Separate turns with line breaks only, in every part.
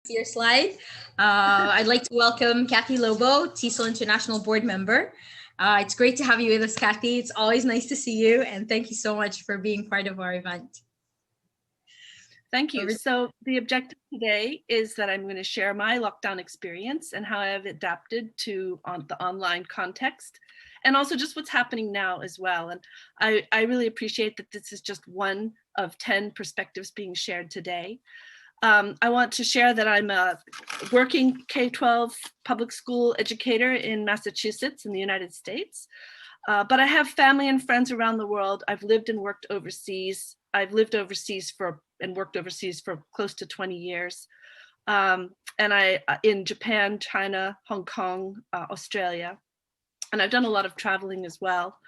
Your slide. I'd like to welcome Kathy Lobo, TESOL International Board Member. It's great to have you with us, Kathy. It's always nice to see you, and thank you so much for being part of our event.
Thank you. So the objective today is that I'm going to share my lockdown experience and how I've adapted to the online context, and also just what's happening now as well. And I really appreciate that this is just one of 10 perspectives being shared today. I want to share that I'm a working K-12 public school educator in Massachusetts in the United States, but I have family and friends around the world. I've lived and worked overseas. I've lived overseas and worked overseas for close to 20 years. And in Japan, China, Hong Kong, Australia, and I've done a lot of traveling as well.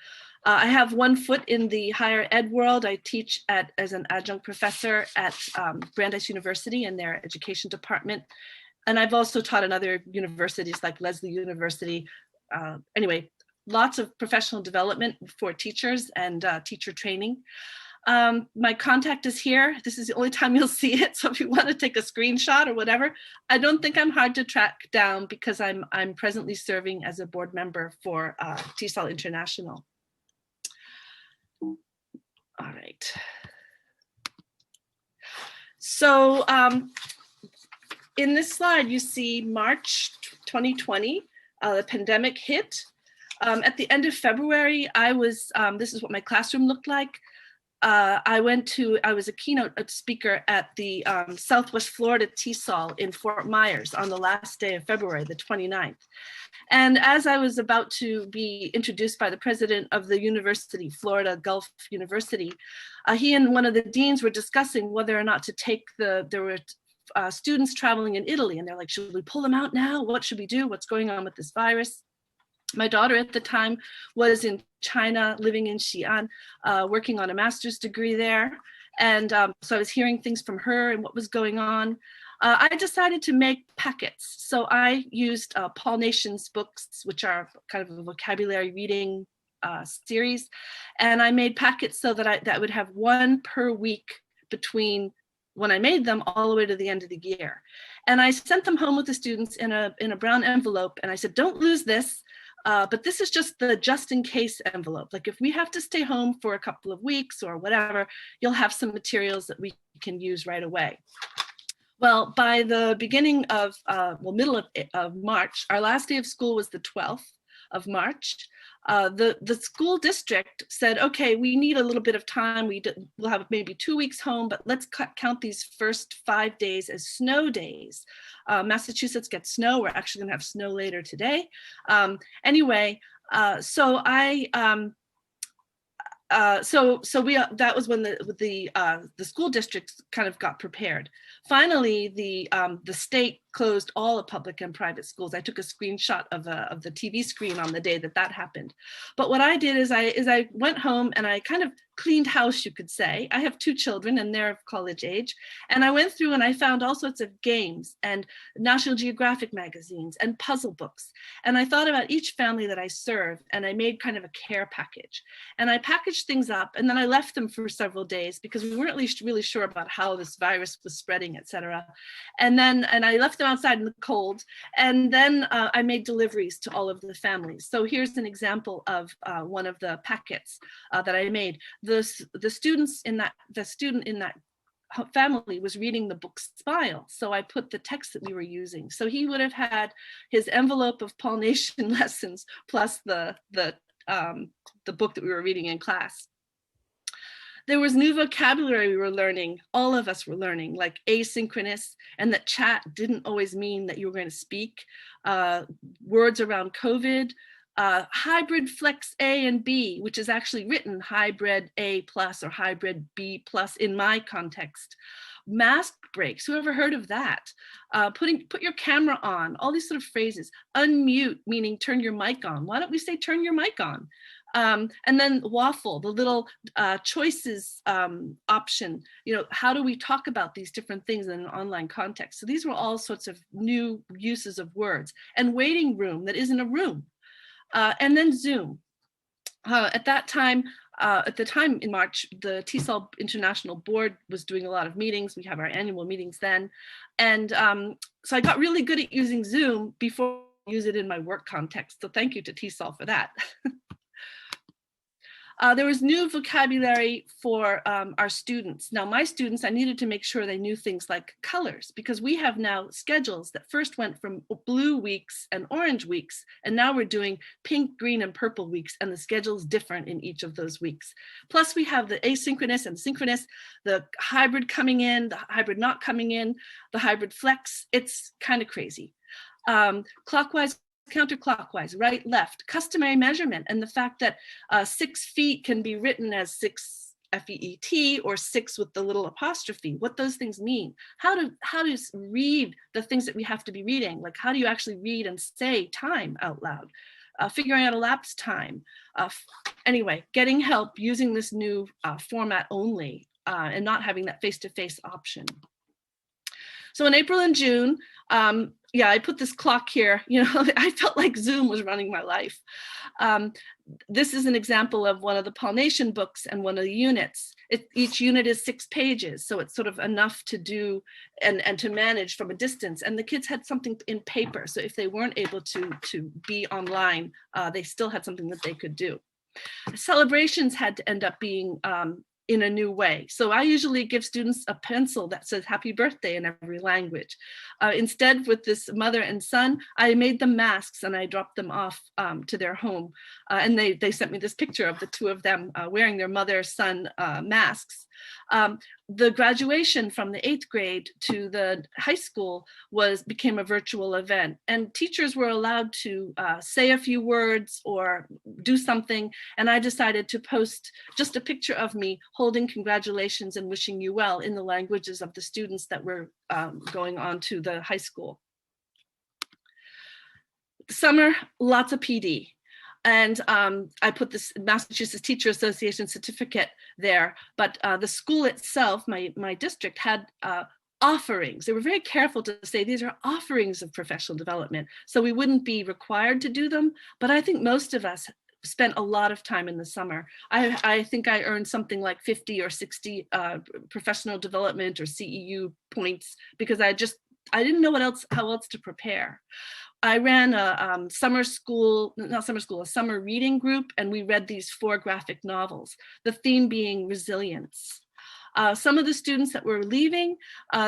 I have one foot in the higher ed world. I teach as an adjunct professor at Brandeis University in their education department. And I've also taught in other universities like Lesley University. Anyway, lots of professional development for teachers and teacher training. My contact is here. This is the only time you'll see it. So if you want to take a screenshot or whatever, I don't think I'm hard to track down because I'm presently serving as a board member for TESOL International. All right. So in this slide, you see March 2020, the pandemic hit. At the end of February, this is what my classroom looked like. I was a keynote speaker at the Southwest Florida TESOL in Fort Myers on the last day of February, the 29th. And as I was about to be introduced by the president of the university, Florida Gulf University, he and one of the deans were discussing whether or not to take there were students traveling in Italy, and they're like, should we pull them out now? What should we do? What's going on with this virus? My daughter at the time was in China, living in Xi'an, working on a master's degree there. And so I was hearing things from her and what was going on. I decided to make packets. So I used Paul Nation's books, which are kind of a vocabulary reading series. And I made packets so that I would have one per week between when I made them all the way to the end of the year. And I sent them home with the students in a brown envelope. And I said, don't lose this. But this is just the just in case envelope. Like if we have to stay home for a couple of weeks or whatever, you'll have some materials that we can use right away. Well, by the beginning of, middle of March, our last day of school was the 12th of March. The school district said, okay, we need a little bit of time. We'll have maybe 2 weeks home, but let's count these first 5 days as snow days. Massachusetts gets snow. We're actually gonna have snow later today. Anyway, that was when the school district kind of got prepared. Finally, the state closed all the public and private schools. I took a screenshot of the TV screen on the day that happened. But what I did is I went home and I kind of cleaned house, you could say. I have 2 children and they're of college age. And I went through and I found all sorts of games and National Geographic magazines and puzzle books. And I thought about each family that I serve and I made kind of a care package. And I packaged things up and then I left them for several days because we weren't really sure about how this virus was spreading, et cetera. And I left them outside in the cold. And then I made deliveries to all of the families. So here's an example of one of the packets that I made. The student in that family was reading the book Smile. So I put the text that we were using. So he would have had his envelope of Paul Nation lessons plus the book that we were reading in class. There was new vocabulary we were learning. All of us were learning, like asynchronous, and that chat didn't always mean that you were going to speak. Words around COVID, hybrid flex A and B, which is actually written hybrid A plus or hybrid B plus in my context. Mask breaks, who ever heard of that? Put your camera on, all these sort of phrases. Unmute, meaning turn your mic on. Why don't we say turn your mic on? And then waffle, the little choices option, how do we talk about these different things in an online context? So these were all sorts of new uses of words. And waiting room that isn't a room. And then Zoom. At that time, at the time in March, the TESOL International Board was doing a lot of meetings. We have our annual meetings then. And so I got really good at using Zoom before I use it in my work context. So thank you to TESOL for that. There was new vocabulary for our students. Now, my students, I needed to make sure they knew things like colors, because we have now schedules that first went from blue weeks and orange weeks, and now we're doing pink, green, and purple weeks, and the schedule's different in each of those weeks. Plus, we have the asynchronous and synchronous, the hybrid coming in, the hybrid not coming in, the hybrid flex. It's kind of crazy. Clockwise, counterclockwise, right, left, customary measurement, and the fact that 6 feet can be written as 6 FEET or 6 with the little apostrophe, what those things mean, how to read the things that we have to be reading, like how do you actually read and say time out loud, figuring out elapsed time. Anyway, getting help using this new format only and not having that face-to-face option. So in April and June, yeah, I put this clock here, you know, I felt like Zoom was running my life. This is an example of one of the pollination books and one of the units. Each unit is 6 pages, so it's sort of enough to do and to manage from a distance. And the kids had something in paper, so if they weren't able to be online, they still had something that they could do. Celebrations had to end up being in a new way. So I usually give students a pencil that says happy birthday in every language. Instead, with this mother and son, I made them masks and I dropped them off to their home. And they sent me this picture of the 2 of them wearing their mother-son masks. The graduation from the 8th grade to the high school became a virtual event, and teachers were allowed to say a few words or do something. And I decided to post just a picture of me holding congratulations and wishing you well in the languages of the students that were going on to the high school. Summer, lots of PD. And I put this Massachusetts Teacher Association certificate there, but the school itself, my district, had offerings. They were very careful to say these are offerings of professional development, so we wouldn't be required to do them. But I think most of us spent a lot of time in the summer. I think I earned something like 50 or 60 professional development or CEU points because I didn't know how else to prepare. I ran a summer reading group, and we read these 4 graphic novels, the theme being resilience. Some of the students that were leaving,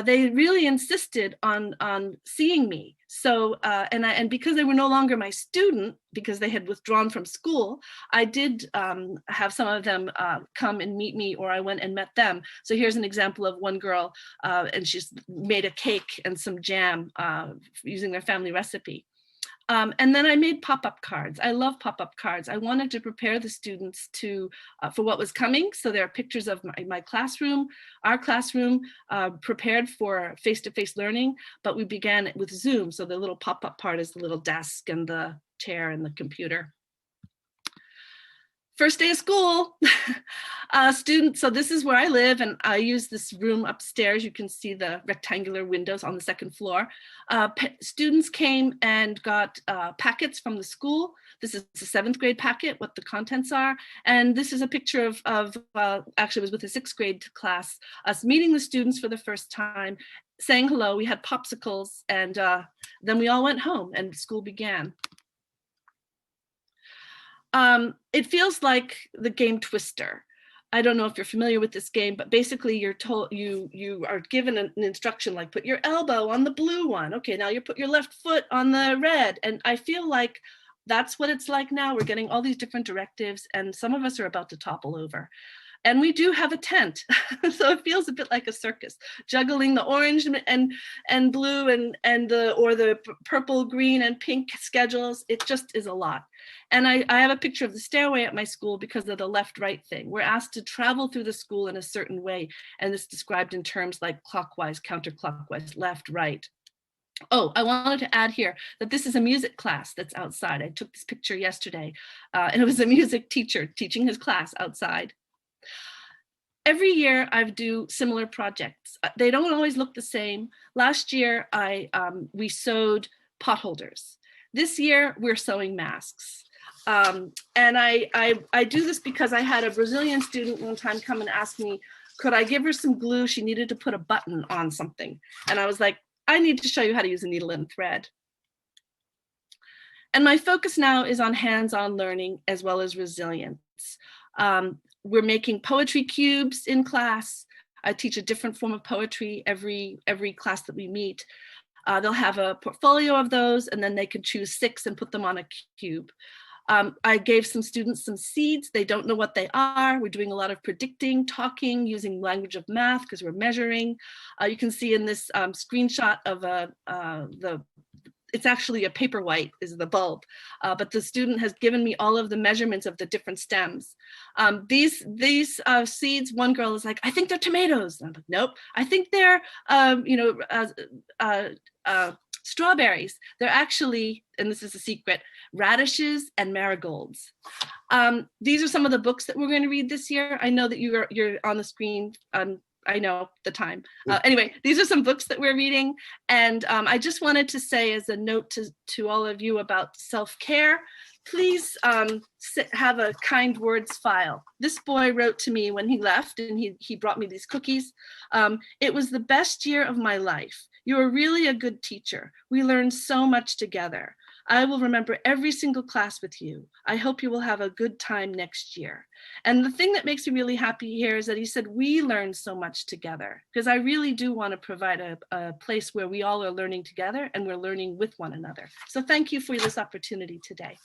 they really insisted on seeing me. So, and because they were no longer my student, because they had withdrawn from school, I did have some of them come and meet me, or I went and met them. So here's an example of one girl, and she's made a cake and some jam using their family recipe. And then I made pop-up cards. I love pop-up cards. I wanted to prepare the students for what was coming. So there are pictures of my classroom, our classroom, prepared for face-to-face learning, but we began with Zoom. So the little pop-up part is the little desk and the chair and the computer. First day of school, so this is where I live, and I use this room upstairs. You can see the rectangular windows on the 2nd floor. Students came and got packets from the school. This is the 7th grade packet, what the contents are. And this is a picture of actually it was with a 6th grade class, us meeting the students for the first time, saying hello. We had popsicles, and then we all went home and school began. It feels like the game Twister. I don't know if you're familiar with this game, but basically you're told, you are given an instruction like put your elbow on the blue one. Okay, now you put your left foot on the red. And I feel like that's what it's like now. We're getting all these different directives, and some of us are about to topple over. And we do have a tent, so it feels a bit like a circus, juggling the orange and blue and the purple, green, and pink schedules. It just is a lot. And I have a picture of the stairway at my school because of the left-right thing. We're asked to travel through the school in a certain way, and it's described in terms like clockwise, counterclockwise, left, right. Oh, I wanted to add here that this is a music class that's outside. I took this picture yesterday, and it was a music teacher teaching his class outside. Every year I do similar projects. They don't always look the same. Last year we sewed potholders. This year we're sewing masks. And I do this because I had a Brazilian student one time come and ask me, could I give her some glue? She needed to put a button on something. And I was like, I need to show you how to use a needle and thread. And my focus now is on hands-on learning as well as resilience. We're making poetry cubes in class. I teach a different form of poetry every class that we meet. They'll have a portfolio of those, and then they can choose 6 and put them on a cube. I gave some students some seeds. They don't know what they are. We're doing a lot of predicting, talking, using language of math because we're measuring. You can see in this screenshot of it's actually a paper white is the bulb, but the student has given me all of the measurements of the different stems. These seeds, one girl is like, I think they're tomatoes. And I'm like, nope, I think they're, strawberries. They're actually, and this is a secret, radishes and marigolds. These are some of the books that we're going to read this year. I know that you're on the screen. I know the time. Anyway, these are some books that we're reading. And I just wanted to say as a note to all of you about self-care, please have a kind words file. This boy wrote to me when he left, and he brought me these cookies. It was the best year of my life. You are really a good teacher. We learned so much together. I will remember every single class with you. I hope you will have a good time next year. And the thing that makes me really happy here is that he said, we learned so much together, because I really do want to provide a place where we all are learning together and we're learning with one another. So thank you for this opportunity today.